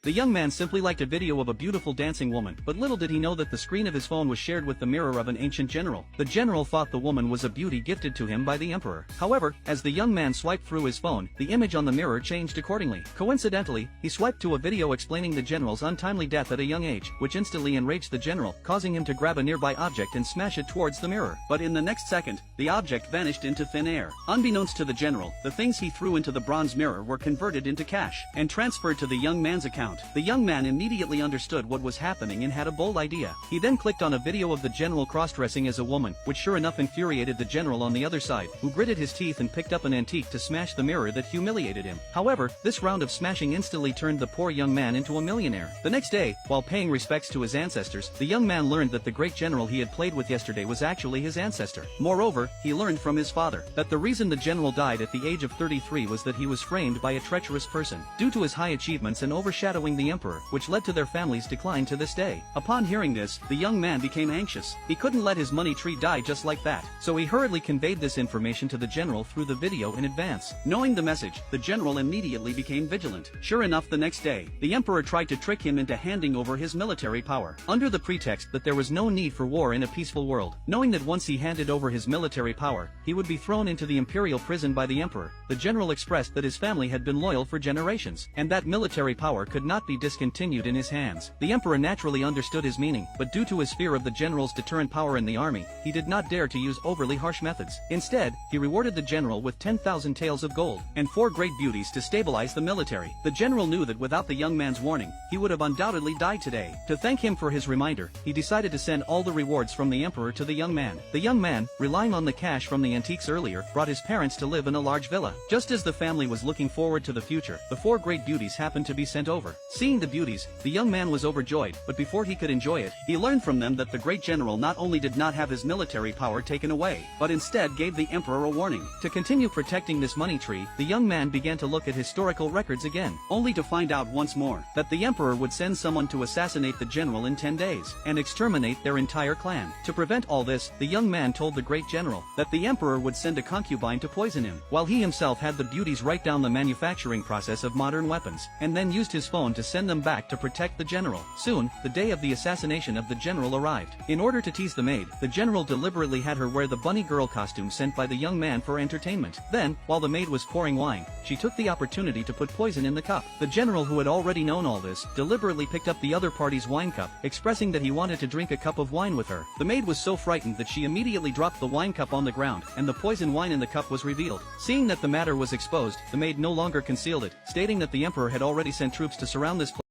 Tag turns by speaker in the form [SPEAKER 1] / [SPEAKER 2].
[SPEAKER 1] The young man simply liked a video of a beautiful dancing woman, but little did he know that the screen of his phone was shared with the mirror of an ancient general. The general thought the woman was a beauty gifted to him by the emperor. However, as the young man swiped through his phone, the image on the mirror changed accordingly. Coincidentally, he swiped to a video explaining the general's untimely death at a young age, which instantly enraged the general, causing him to grab a nearby object and smash it towards the mirror. But in the next second, the object vanished into thin air. Unbeknownst to the general, the things he threw into the bronze mirror were converted into cash and transferred to the young man's account. The young man immediately understood what was happening and had a bold idea. He then clicked on a video of the general cross-dressing as a woman, which sure enough infuriated the general on the other side, who gritted his teeth and picked up an antique to smash the mirror that humiliated him. However, this round of smashing instantly turned the poor young man into a millionaire. The next day, while paying respects to his ancestors, the young man learned that the great general he had played with yesterday was actually his ancestor. Moreover, he learned from his father that the reason the general died at the age of 33 was that he was framed by a treacherous person, due to his high achievements and overshadowing the emperor, which led to their family's decline to this day. Upon hearing this, the young man became anxious. He couldn't let his money tree die just like that, so he hurriedly conveyed this information to the general through the video in advance. Knowing the message, the general immediately became vigilant. Sure enough, the next day, the emperor tried to trick him into handing over his military power, under the pretext that there was no need for war in a peaceful world. Knowing that once he handed over his military power, he would be thrown into the imperial prison by the emperor, the general expressed that his family had been loyal for generations, and that military power could not be discontinued in his hands. The emperor naturally understood his meaning, but due to his fear of the general's deterrent power in the army, he did not dare to use overly harsh methods. Instead, he rewarded the general with 10,000 taels of gold and 4 great beauties to stabilize the military. The general knew that without the young man's warning, he would have undoubtedly died today. To thank him for his reminder, he decided to send all the rewards from the emperor to the young man. The young man, relying on the cash from the antiques earlier, brought his parents to live in a large villa. Just as the family was looking forward to the future, the 4 great beauties happened to be sent over. Seeing the beauties, the young man was overjoyed, but before he could enjoy it, he learned from them that the great general not only did not have his military power taken away, but instead gave the emperor a warning. To continue protecting this money tree, the young man began to look at historical records again, only to find out once more that the emperor would send someone to assassinate the general in 10 days and exterminate their entire clan. To prevent all this, the young man told the great general that the emperor would send a concubine to poison him, while he himself had the beauties write down the manufacturing process of modern weapons, and then used his phone to send them back to protect the general. Soon, the day of the assassination of the general arrived. In order to tease the maid, the general deliberately had her wear the bunny girl costume sent by the young man for entertainment. Then, while the maid was pouring wine, she took the opportunity to put poison in the cup. The general, who had already known all this, deliberately picked up the other party's wine cup, expressing that he wanted to drink a cup of wine with her. The maid was so frightened that she immediately dropped the wine cup on the ground, and the poison wine in the cup was revealed. Seeing that the matter was exposed, the maid no longer concealed it, stating that the emperor had already sent troops to surround this place.